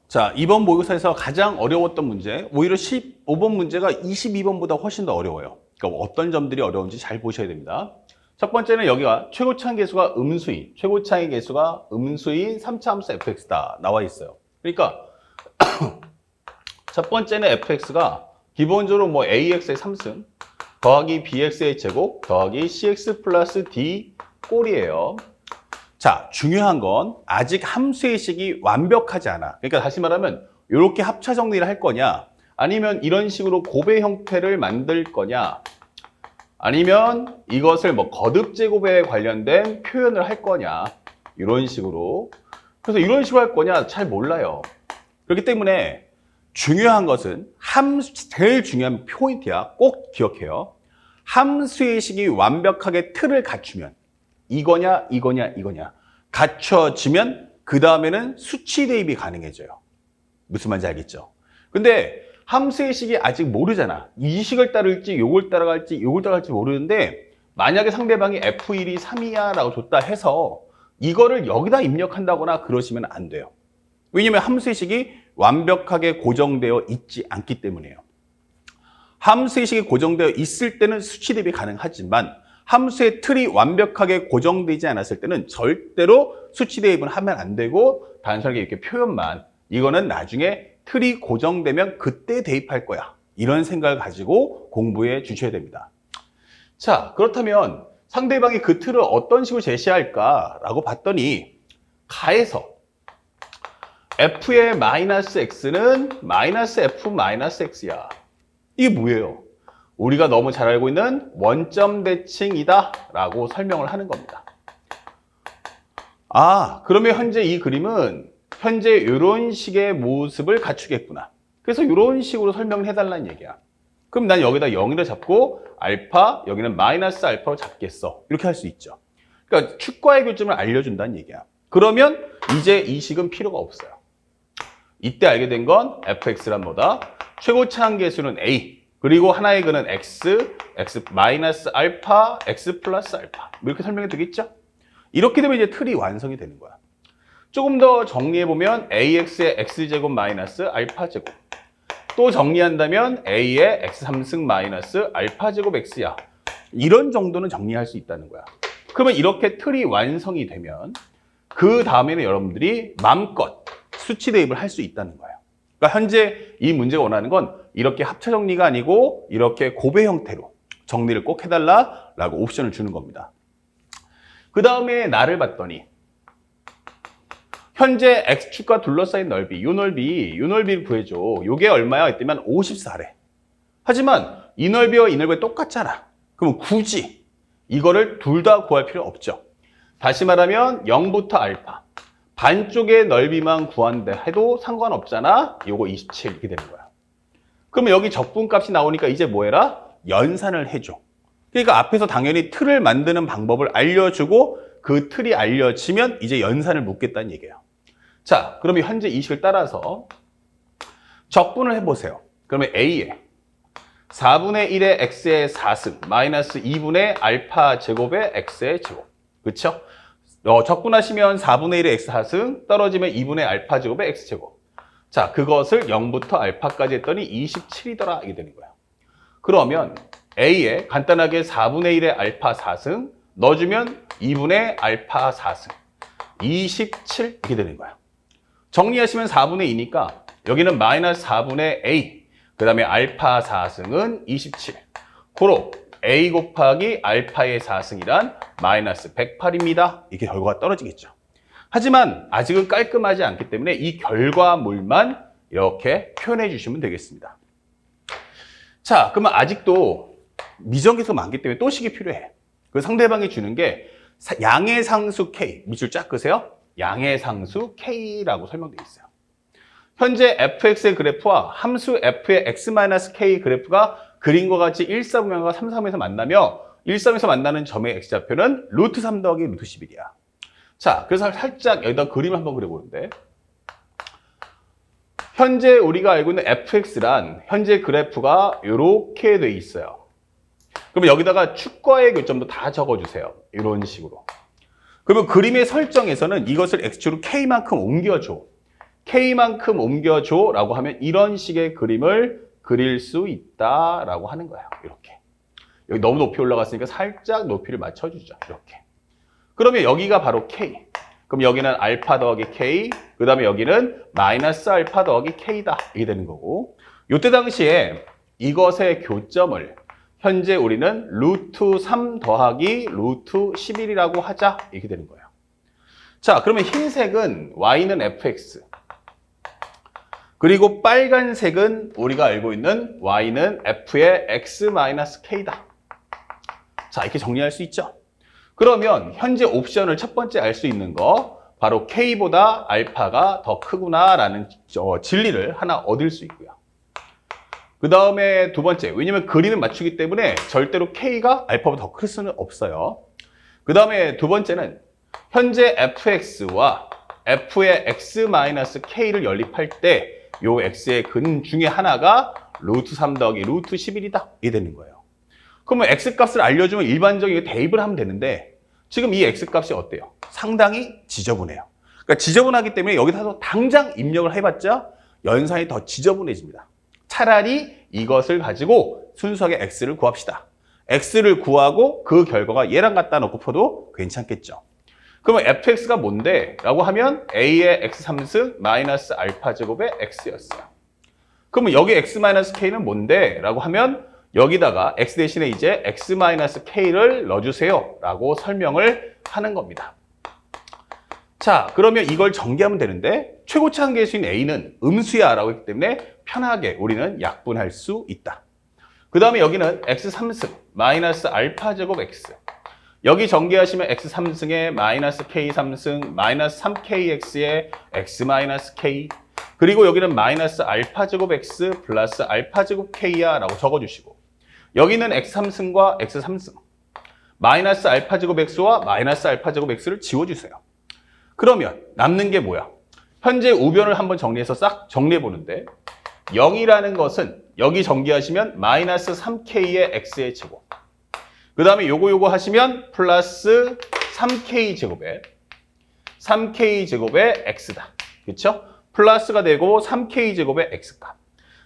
자, 이번 모의고사에서 가장 어려웠던 문제, 오히려 15번 문제가 22번보다 훨씬 더 어려워요. 그러니까 어떤 점들이 어려운지 잘 보셔야 됩니다. 첫 번째는 여기가 최고차항 계수가 음수인, 최고차항의 계수가 음수인 3차 함수 fx다 나와 있어요. 그러니까 첫 번째는 fx가 기본적으로 뭐 ax의 3승 더하기 bx의 제곱 더하기 cx 플러스 d 꼴이에요. 자, 중요한 건 아직 함수의 식이 완벽하지 않아. 그러니까 다시 말하면 이렇게 합차 정리를 할 거냐, 아니면 이런 식으로 곱의 형태를 만들 거냐, 아니면 이것을 뭐 거듭 제곱에 관련된 표현을 할 거냐, 이런 식으로. 그래서 이런 식으로 할 거냐 잘 몰라요. 그렇기 때문에 중요한 것은 제일 중요한 포인트야. 꼭 기억해요. 함수의 식이 완벽하게 틀을 갖추면 이거냐 이거냐 이거냐 갖춰지면 그 다음에는 수치 대입이 가능해져요. 무슨 말인지 알겠죠? 근데 함수의 식이 아직 모르잖아. 이 식을 따를지 요걸 따라갈지 요걸 따라갈지 모르는데, 만약에 상대방이 F1이 3이야 라고 줬다 해서 이거를 여기다 입력한다거나 그러시면 안 돼요. 왜냐면 함수의 식이 완벽하게 고정되어 있지 않기 때문이에요. 함수의 식이 고정되어 있을 때는 수치 대입이 가능하지만 함수의 틀이 완벽하게 고정되지 않았을 때는 절대로 수치 대입은 하면 안 되고, 단순하게 이렇게 표현만, 이거는 나중에 틀이 고정되면 그때 대입할 거야, 이런 생각을 가지고 공부해 주셔야 됩니다. 자, 그렇다면 상대방이 그 틀을 어떤 식으로 제시할까라고 봤더니 가에서 f의 마이너스 x는 마이너스 f 마이너스 x야. 이게 뭐예요? 우리가 너무 잘 알고 있는 원점 대칭이다 라고 설명을 하는 겁니다. 아, 그러면 현재 이 그림은 현재 이런 식의 모습을 갖추겠구나. 그래서 이런 식으로 설명을 해달라는 얘기야. 그럼 난 여기다 0이라 잡고 알파, 여기는 마이너스 알파로 잡겠어. 이렇게 할 수 있죠. 그러니까 축과의 교점을 알려준다는 얘기야. 그러면 이제 이 식은 필요가 없어요. 이때 알게 된 건 fx란 뭐다? 최고차항 계수는 a, 그리고 하나의 근은 x, x 마이너스 알파, x 플러스 알파. 이렇게 설명이 되겠죠? 이렇게 되면 이제 틀이 완성이 되는 거야. 조금 더 정리해보면 ax의 x제곱 마이너스 알파제곱. 또 정리한다면 a의 x3승 마이너스 알파제곱 x야. 이런 정도는 정리할 수 있다는 거야. 그러면 이렇게 틀이 완성이 되면 그 다음에는 여러분들이 마음껏 수치 대입을 할 수 있다는 거예요. 그러니까 현재 이 문제가 원하는 건 이렇게 합차 정리가 아니고 이렇게 곱의 형태로 정리를 꼭 해달라라고 옵션을 주는 겁니다. 그 다음에 나를 봤더니 현재 x축과 둘러싸인 넓이, 요 넓이를 구해줘. 요게 얼마야? 했더니 54래. 하지만 이 넓이와 이 넓이가 똑같잖아. 그럼 굳이 이거를 둘 다 구할 필요 없죠. 다시 말하면 0부터 알파, 반쪽의 넓이만 구한다 해도 상관없잖아. 요거 27 이렇게 되는 거야. 그러면 여기 적분값이 나오니까 이제 뭐 해라? 연산을 해줘. 그러니까 앞에서 당연히 틀을 만드는 방법을 알려주고 그 틀이 알려지면 이제 연산을 묻겠다는 얘기예요. 자, 그러면 현재 이 식을 따라서 적분을 해보세요. 그러면 a에 4분의 1의 x의 4승 마이너스 2분의 알파 제곱의 x의 제곱. 그렇죠? 적분하시면 4분의 1의 x 4승 떨어지면 2분의 알파 제곱의 x 제곱. 자, 그것을 0부터 알파까지 했더니 27이더라 이게 되는 거야. 그러면 a에 간단하게 4분의 1의 알파 4승 넣어주면 2분의 알파 4승 27 이렇게 되는 거야. 정리하시면 4분의 2니까 여기는 마이너스 4분의 a, 그 다음에 알파 4승은 27. 고로 a 곱하기 알파의 4승이란 마이너스 108입니다. 이렇게 결과가 떨어지겠죠. 하지만 아직은 깔끔하지 않기 때문에 이 결과물만 이렇게 표현해 주시면 되겠습니다. 자, 그러면 아직도 미정계수가 많기 때문에 또 식이 필요해. 그 상대방이 주는 게 양의 상수 k, 밑줄 쫙 그으세요. 양의 상수 k라고 설명되어 있어요. 현재 fx의 그래프와 함수 f의 x-k 그래프가 그림과 같이 1,4분면과 3,3에서 만나며 1,3에서 만나는 점의 x좌표는 루트 3 더하기 루트 11이야. 자, 그래서 살짝 여기다 그림을 한번 그려보는데, 현재 우리가 알고 있는 fx란 현재 그래프가 이렇게 돼 있어요. 그러면 여기다가 축과의 교점도 다 적어주세요. 이런 식으로. 그러면 그림의 설정에서는 이것을 x축으로 k만큼 옮겨줘. K만큼 옮겨줘 라고 하면 이런 식의 그림을 그릴 수 있다라고 하는 거예요. 이렇게. 여기 너무 높이 올라갔으니까 살짝 높이를 맞춰주죠. 이렇게. 그러면 여기가 바로 K. 그럼 여기는 알파 더하기 K, 그 다음에 여기는 마이너스 알파 더하기 K다. 이게 되는 거고. 이때 당시에 이것의 교점을 현재 우리는 루트 3 더하기 루트 11이라고 하자. 이렇게 되는 거예요. 자, 그러면 흰색은 Y는 fx. 그리고 빨간색은 우리가 알고 있는 Y는 f의 x-k다. 자, 이렇게 정리할 수 있죠. 그러면 현재 옵션을 첫 번째 알 수 있는 거 바로 K보다 알파가 더 크구나라는 진리를 하나 얻을 수 있고요. 그 다음에 두 번째, 왜냐면 그림을 맞추기 때문에 절대로 K가 알파보다 더 클 수는 없어요. 그 다음에 두 번째는 현재 fx와 f의 x-k를 연립할 때 요 x의 근 중에 하나가 루트 3 더하기 루트 11이다. 이게 되는 거예요. 그러면 x값을 알려주면 일반적인 대입을 하면 되는데 지금 이 x값이 어때요? 상당히 지저분해요. 그러니까 지저분하기 때문에 여기서 당장 입력을 해봤자 연산이 더 지저분해집니다. 차라리 이것을 가지고 순수하게 x를 구합시다. x를 구하고 그 결과가 얘랑 갖다 놓고 펴도 괜찮겠죠. 그러면 fx가 뭔데? 라고 하면 a의 x3승 마이너스 알파 제곱의 x였어요. 그러면 여기 x-k는 뭔데? 라고 하면 여기다가 x 대신에 이제 x-k를 넣어주세요. 라고 설명을 하는 겁니다. 자, 그러면 이걸 전개하면 되는데 최고치 한계수인 a는 음수야 라고 했기 때문에 편하게 우리는 약분할 수 있다. 그 다음에 여기는 x3승 마이너스 알파 제곱 x. 여기 전개하시면 x3승에 마이너스 k3승 마이너스 3kx에 x-k. 그리고 여기는 마이너스 알파 제곱 x 플러스 알파 제곱 k야 라고 적어주시고 여기는 x3승과 x3승 마이너스 알파 제곱 x와 마이너스 알파 제곱 x를 지워주세요. 그러면 남는 게 뭐야? 현재 우변을 한번 정리해서 싹 정리해 보는데 0이라는 것은 여기 전개하시면 마이너스 3k의 x의 제곱 그 다음에 요거 하시면 플러스 3k 제곱에 x다. 그렇죠? 플러스가 되고 3k 제곱의 x값.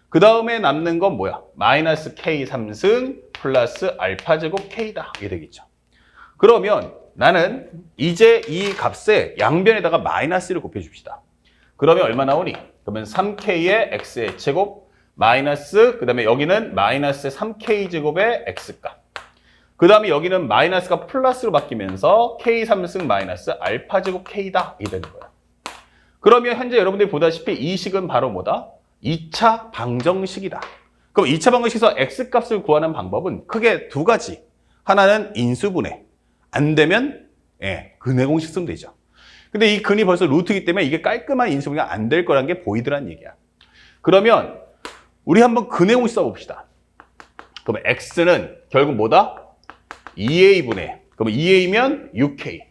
그 다음에 남는 건 뭐야? 마이너스 k 3승 플러스 알파 제곱 k다. 이게 되겠죠. 그러면 나는 이제 이 값에 양변에다가 마이너스를 곱해줍시다. 그러면 얼마 나오니? 그러면 3k의 x의 제곱 마이너스 그 다음에 여기는 마이너스 3k 제곱의 x값. 그 다음에 여기는 마이너스가 플러스로 바뀌면서 k3승 마이너스 알파 제곱 k다. 이게 되는 거야. 그러면 현재 여러분들이 보다시피 이 식은 바로 뭐다? 2차 방정식이다. 그럼 2차 방정식에서 x값을 구하는 방법은 크게 두 가지. 하나는 인수분해. 안 되면 근의 공식 쓰면 되죠. 근데 이 근이 벌써 루트이기 때문에 이게 깔끔한 인수분해가 안 될 거라는 게 보이더란 얘기야. 그러면 우리 한번 근의 공식 써봅시다. 그러면 x는 결국 뭐다? 2a분의, 그러면 2a면 6k.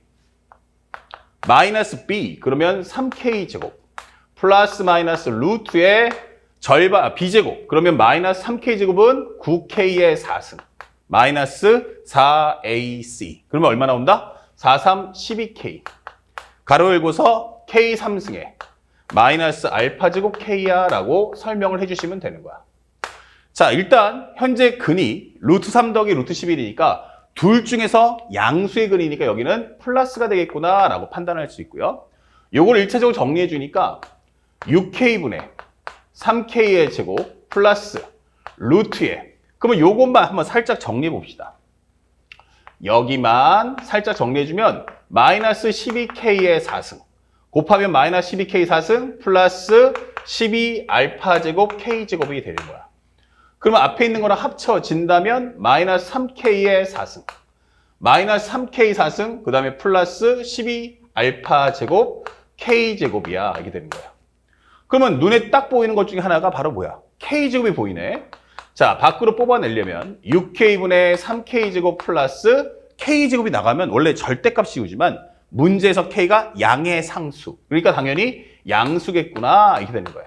마이너스 b, 그러면 3k 제곱. 플러스 마이너스 루트의 절반, b제곱. 그러면 마이너스 3k 제곱은 9k의 4승. 마이너스 4ac. 그러면 얼마 나온다? 4, 3, 12k. 가로 열고서 k 3승에 마이너스 알파 제곱 k야 라고 설명을 해주시면 되는 거야. 자, 일단 현재 근이 루트 3 더하기 루트 11이니까 둘 중에서 양수의 근이니까 여기는 플러스가 되겠구나 라고 판단할 수 있고요. 요걸 1차적으로 정리해 주니까 6k분의 3k의 제곱 플러스 루트에 그러면 요것만 한번 살짝 정리해 봅시다. 여기만 살짝 정리해 주면 마이너스 12k의 4승 곱하면 마이너스 12k 4승 플러스 12 알파 제곱 k 제곱이 되는 거야. 그러면 앞에 있는 거랑 합쳐진다면 마이너스 3k의 4승 마이너스 3k 4승 그 다음에 플러스 12 알파 제곱 k 제곱이야. 이게 되는 거야. 그러면 눈에 딱 보이는 것 중에 하나가 바로 뭐야? k 제곱이 보이네. 자, 밖으로 뽑아내려면 6k분의 3k 제곱 플러스 k 제곱이 나가면 원래 절대값 씌우지만 문제에서 k가 양의 상수 그러니까 당연히 양수겠구나. 이렇게 되는 거야.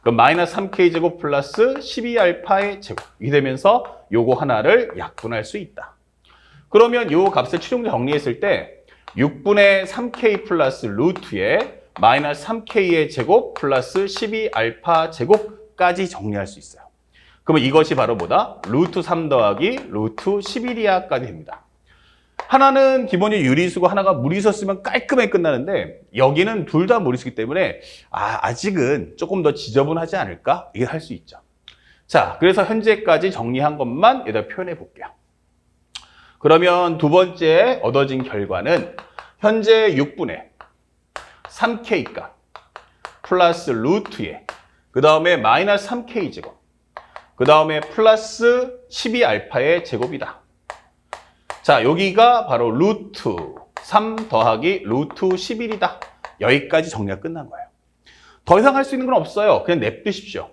그럼 마이너스 3k 제곱 플러스 12알파의 제곱 이렇게 되면서 요거 하나를 약분할 수 있다. 그러면 요 값을 최종 정리했을 때 6분의 3k 플러스 루트에 마이너스 3k의 제곱 플러스 12알파 제곱까지 정리할 수 있어요. 그러면 이것이 바로 뭐다? 루트 3 더하기 루트 11이야까지 됩니다. 하나는 기본이 유리수고 하나가 무리수 쓰면 깔끔하게 끝나는데 여기는 둘 다 무리수기 때문에 아직은 조금 더 지저분하지 않을까? 이게 할 수 있죠. 자, 그래서 현재까지 정리한 것만 여기다 표현해 볼게요. 그러면 두 번째 얻어진 결과는 현재 6분의 3k 값 플러스 루트에 그 다음에 마이너스 3k 제곱 그 다음에 플러스 12알파의 제곱이다. 자, 여기가 바로 루트 3 더하기 루트 11이다. 여기까지 정리가 끝난 거예요. 더 이상 할 수 있는 건 없어요. 그냥 냅두십시오.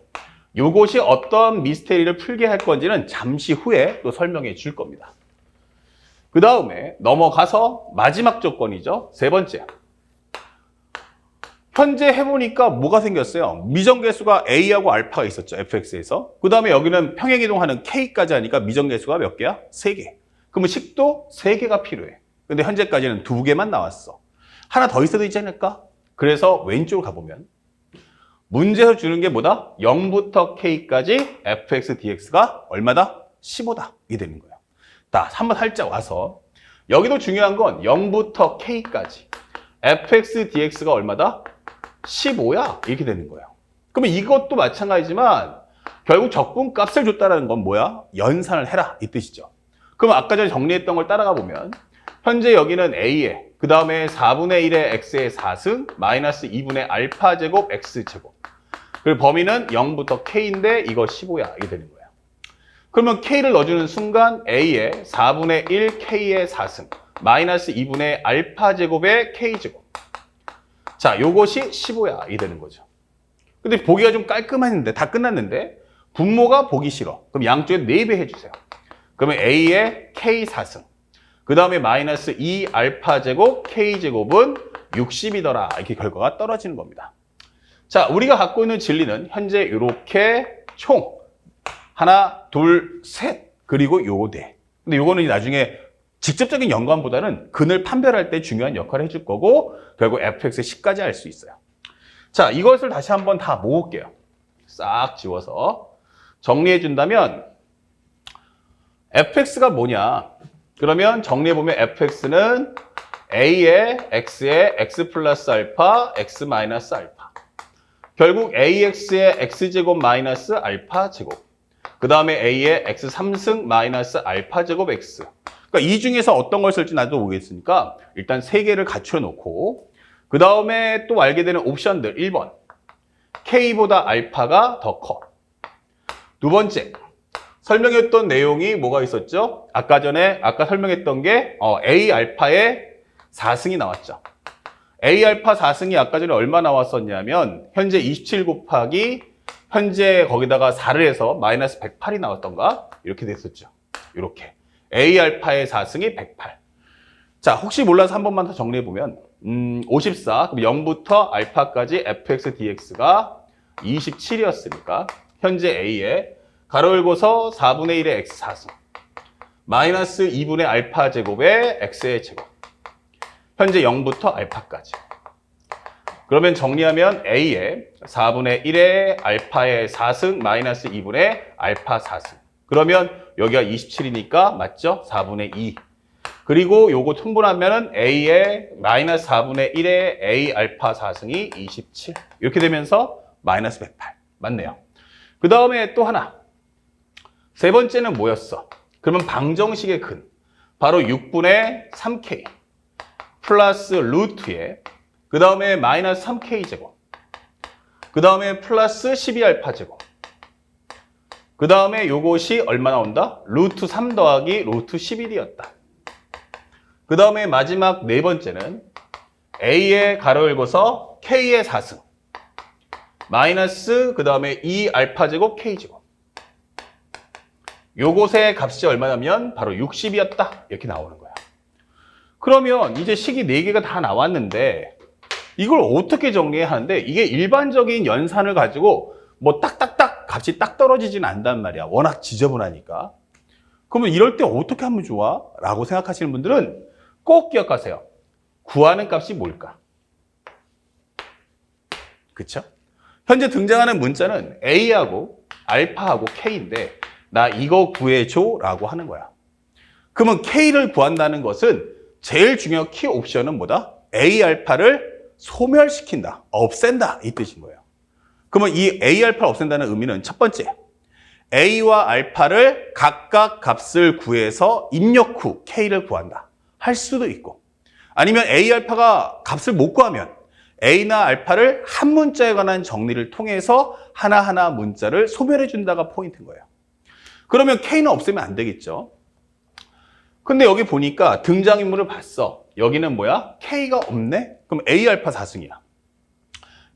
이것이 어떤 미스테리를 풀게 할 건지는 잠시 후에 또 설명해 줄 겁니다. 그 다음에 넘어가서 마지막 조건이죠. 세 번째. 현재 해보니까 뭐가 생겼어요? 미정계수가 A하고 알파가 있었죠. fx에서. 그 다음에 여기는 평행이동하는 K까지 하니까 미정계수가 몇 개야? 3개. 그러면 식도 3개가 필요해. 근데 현재까지는 2개만 나왔어. 하나 더 있어도 있지 않을까? 그래서 왼쪽으로 가보면 문제에서 주는 게 뭐다? 0부터 K까지 fx dx가 얼마다? 15다. 이게 되는 거예요. 자, 한번 살짝 와서 여기도 중요한 건 0부터 K까지 fx dx가 얼마다? 15야. 이렇게 되는 거예요. 그러면 이것도 마찬가지지만 결국 적분값을 줬다는 건 뭐야? 연산을 해라. 이 뜻이죠. 그럼 아까 전에 정리했던 걸 따라가 보면 현재 여기는 A에 그 다음에 4분의 1의 X의 4승 마이너스 2분의 알파 제곱 X제곱 그리고 범위는 0부터 K인데 이거 15야. 이게 되는 거예요. 그러면 K를 넣어주는 순간 A에 4분의 1 K의 4승 마이너스 2분의 알파 제곱의 K제곱 자, 요것이 15야. 이게 되는 거죠. 근데 보기가 좀 깔끔했는데 다 끝났는데 분모가 보기 싫어. 그럼 양쪽에 4배 해주세요. 그러면 A의 K 4승 그 다음에 마이너스 2 알파 제곱 K 제곱은 60이더라. 이렇게 결과가 떨어지는 겁니다. 자, 우리가 갖고 있는 진리는 현재 이렇게 총 하나, 둘, 셋 그리고 요 네. 근데 요거는 나중에 직접적인 연관보다는 근을 판별할 때 중요한 역할을 해줄 거고 결국 fx의 10까지 알 수 있어요. 자, 이것을 다시 한번 다 모을게요. 싹 지워서 정리해 준다면 fx가 뭐냐? 그러면 정리해보면 fx는 a의 x의 x 플러스 알파, x 마이너스 알파. 결국 ax의 x제곱 마이너스 알파 제곱. 그 다음에 a의 x 3승 마이너스 알파 제곱 x. 그러니까 이 중에서 어떤 걸 쓸지 나도 모르겠으니까 일단 3개를 갖춰 놓고 그 다음에 또 알게 되는 옵션들 1번. k보다 알파가 더 커. 두 번째. 설명했던 내용이 뭐가 있었죠? 아까 설명했던 게 A 알파의 4승이 나왔죠. A 알파 4승이 아까 전에 얼마 나왔었냐면 현재 27 곱하기 현재 거기다가 4를 해서 마이너스 108이 나왔던가? 이렇게 됐었죠. 이렇게. A 알파의 4승이 108. 자, 혹시 몰라서 한 번만 더 정리해보면 54, 그럼 0부터 알파까지 fx dx가 27이었으니까 현재 A에 가로 열고서 4분의 1의 x 4승 마이너스 2분의 알파 제곱의 x의 제곱 현재 0부터 알파까지 그러면 정리하면 A에 4분의 1의 알파의 4승 마이너스 2분의 알파 4승 그러면 여기가 27이니까 맞죠? 4분의 2 그리고 요거 통분하면은 A의 마이너스 4분의 1의 A 알파 4승이 27 이렇게 되면서 마이너스 108 맞네요. 그 다음에 또 하나 세 번째는 뭐였어? 그러면 방정식의 근 바로 6분의 3k 플러스 루트에 그 다음에 마이너스 3k 제곱 그 다음에 플러스 12알파 제곱 그 다음에 요것이 얼마 나온다? 루트 3 더하기 루트 11이었다. 그 다음에 마지막 네 번째는 A의 가로 열고서 K의 4승 마이너스 그 다음에 2알파 제곱 K 제곱 요것의 값이 얼마냐면 바로 60이었다. 이렇게 나오는 거야. 그러면 이제 식이 4개가 다 나왔는데 이걸 어떻게 정리해야 하는데 이게 일반적인 연산을 가지고 뭐 딱딱딱 값이 딱 떨어지진 않단 말이야. 워낙 지저분하니까. 그러면 이럴 때 어떻게 하면 좋아? 라고 생각하시는 분들은 꼭 기억하세요. 구하는 값이 뭘까? 그쵸? 현재 등장하는 문자는 A하고 알파하고 K인데 나 이거 구해줘 라고 하는 거야. 그러면 K를 구한다는 것은 제일 중요한 키 옵션은 뭐다? A 알파를 소멸시킨다, 없앤다 이 뜻인 거예요. 그러면 이 A 알파를 없앤다는 의미는 첫 번째, A와 알파를 각각 값을 구해서 입력 후 K를 구한다 할 수도 있고, 아니면 A 알파가 값을 못 구하면 A나 알파를 한 문자에 관한 정리를 통해서 하나하나 문자를 소멸해 준다가 포인트인 거예요. 그러면 K는 없애면 안 되겠죠. 근데 여기 보니까 등장인물을 봤어. 여기는 뭐야? K가 없네? 그럼 A 알파 4승이야.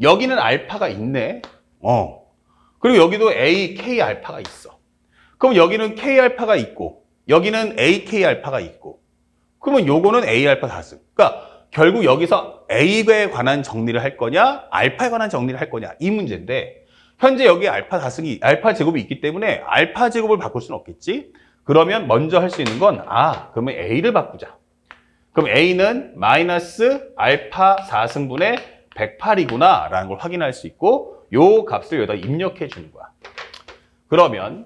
여기는 알파가 있네. 그리고 여기도 A, K 알파가 있어. 그럼 여기는 K 알파가 있고, 여기는 A, K 알파가 있고, 그러면 요거는 A 알파 4승. 그러니까 결국 여기서 A에 관한 정리를 할 거냐, 알파에 관한 정리를 할 거냐, 이 문제인데, 현재 여기 알파 4승이, 알파 제곱이 있기 때문에 알파 제곱을 바꿀 수는 없겠지? 그러면 먼저 할 수 있는 건, 그러면 A를 바꾸자. 그럼 A는 마이너스 알파 4승분의 108이구나 라는 걸 확인할 수 있고, 요 값을 여기다 입력해 주는 거야. 그러면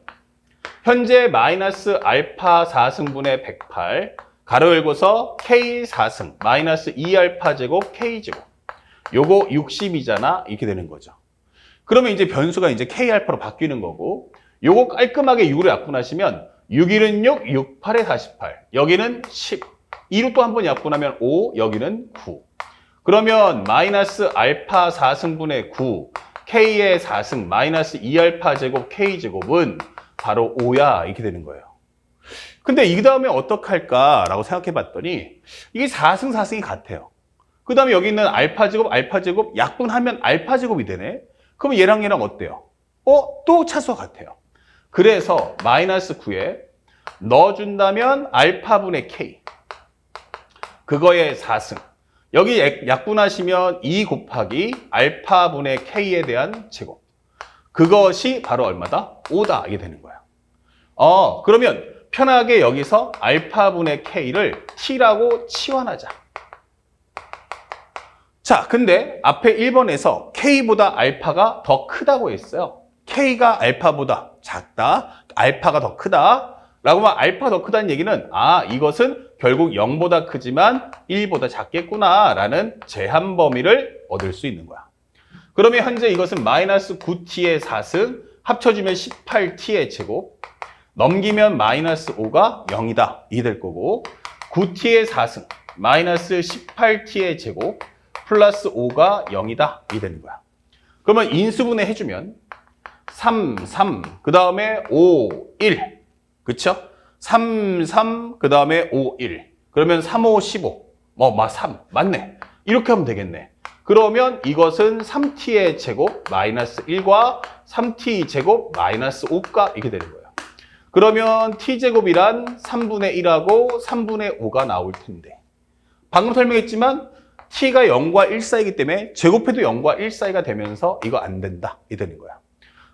현재 마이너스 알파 4승분의 108 가로 열고서 K 4승 마이너스 2알파 제곱 K 제곱, 요거 60이잖아 이렇게 되는 거죠. 그러면 이제 변수가 이제 K 알파로 바뀌는 거고, 요거 깔끔하게 6으로 약분하시면 6, 1은 6, 6, 8에 48, 여기는 10, 2로 또 한 번 약분하면 5, 여기는 9. 그러면 마이너스 알파 4승분의 9, K의 4승 마이너스 2알파 제곱 K 제곱은 바로 5야 이렇게 되는 거예요. 근데 이 다음에 어떡할까라고 생각해 봤더니 이게 4승 4승이 같아요. 그 다음에 여기 있는 알파 제곱 약분하면 알파 제곱이 되네. 그럼 얘랑 어때요? 또 차수와 같아요. 그래서 마이너스 9에 넣어준다면 알파분의 K, 그거의 4승. 여기 약분하시면 2 곱하기 알파분의 K에 대한 제곱. 그것이 바로 얼마다? 5다. 이게 되는 거야. 그러면 편하게 여기서 알파분의 K를 T라고 치환하자. 자, 근데 앞에 1번에서 K보다 알파가 더 크다고 했어요. K가 알파보다 작다, 알파가 더 크다 라고 하면 알파 더 크다는 얘기는 이것은 결국 0보다 크지만 1보다 작겠구나 라는 제한 범위를 얻을 수 있는 거야. 그러면 현재 이것은 마이너스 9t의 4승 합쳐주면 18t의 제곱, 넘기면 마이너스 5가 0이다 이게 될 거고, 9t의 4승 마이너스 18t의 제곱 플러스 5가 0이다 이게 되는 거야. 그러면 인수분해 해주면 3, 3, 그 다음에 5, 1. 그쵸? 3, 3, 그 다음에 5, 1. 그러면 3, 5, 15. 3. 맞네. 이렇게 하면 되겠네. 그러면 이것은 3t의 제곱 마이너스 1과 3t 제곱 마이너스 5가 이렇게 되는 거예요. 그러면 t제곱이란 3분의 1하고 3분의 5가 나올 텐데, 방금 설명했지만 t가 0과 1 사이이기 때문에 제곱해도 0과 1 사이가 되면서 이거 안 된다 이렇게 되는 거야.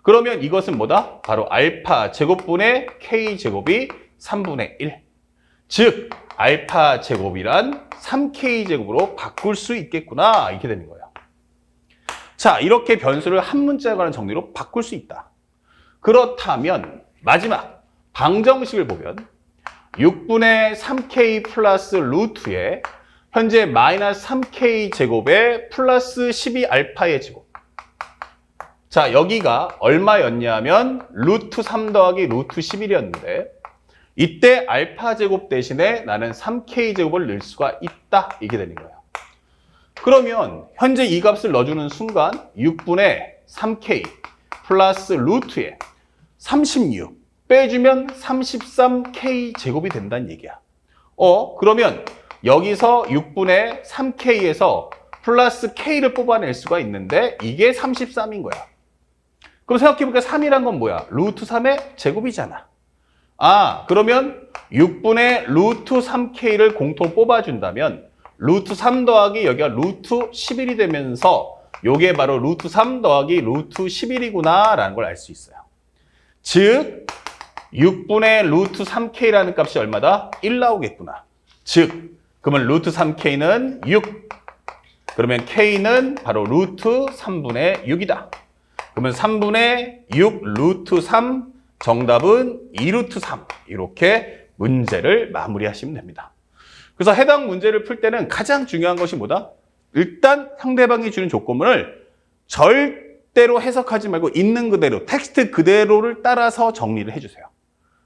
그러면 이것은 뭐다? 바로 알파 제곱분의 K 제곱이 3분의 1. 즉 알파 제곱이란 3K 제곱으로 바꿀 수 있겠구나 이렇게 되는 거예요. 자, 이렇게 변수를 한 문자에 관한 정리로 바꿀 수 있다. 그렇다면 마지막 방정식을 보면 6분의 3K 플러스 루트에 현재 마이너스 3K 제곱에 플러스 12알파의 제곱. 자, 여기가 얼마였냐면 루트 3 더하기 루트 11이었는데 이때 알파 제곱 대신에 나는 3K 제곱을 넣을 수가 있다 이게 되는 거예요. 그러면 현재 이 값을 넣어주는 순간 6분의 3K 플러스 루트에 36 빼주면 33K 제곱이 된다는 얘기야. 그러면 여기서 6분의 3K에서 플러스 K를 뽑아낼 수가 있는데 이게 33인 거야. 그럼 생각해보니까 3이란 건 뭐야? 루트 3의 제곱이잖아. 그러면 6분의 루트 3K를 공통 뽑아준다면 루트 3 더하기 여기가 루트 11이 되면서 요게 바로 루트 3 더하기 루트 11이구나 라는 걸 알 수 있어요. 즉 6분의 루트 3K라는 값이 얼마다? 1 나오겠구나. 즉 그러면 루트 3K는 6, 그러면 K는 바로 루트 3분의 6이다. 그러면 3분의 6 루트 3 정답은 2루트 3 이렇게 문제를 마무리하시면 됩니다. 그래서 해당 문제를 풀 때는 가장 중요한 것이 뭐다? 일단 상대방이 주는 조건을 절대로 해석하지 말고 있는 그대로 텍스트 그대로를 따라서 정리를 해주세요.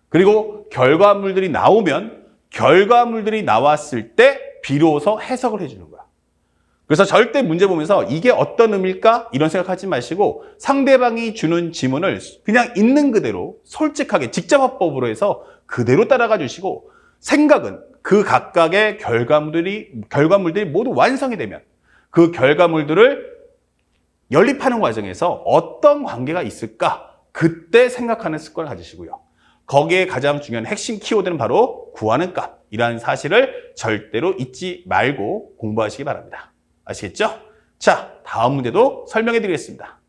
그리고 결과물들이 나오면 결과물들이 나왔을 때 비로소 해석을 해주는 거야. 그래서 절대 문제 보면서 이게 어떤 의미일까? 이런 생각하지 마시고 상대방이 주는 지문을 그냥 있는 그대로 솔직하게 직접화법으로 해서 그대로 따라가 주시고 생각은 그 각각의 결과물들이 모두 완성이 되면 그 결과물들을 연립하는 과정에서 어떤 관계가 있을까? 그때 생각하는 습관을 가지시고요. 거기에 가장 중요한 핵심 키워드는 바로 구하는 값이라는 사실을 절대로 잊지 말고 공부하시기 바랍니다. 아시겠죠? 자, 다음 문제도 설명해 드리겠습니다.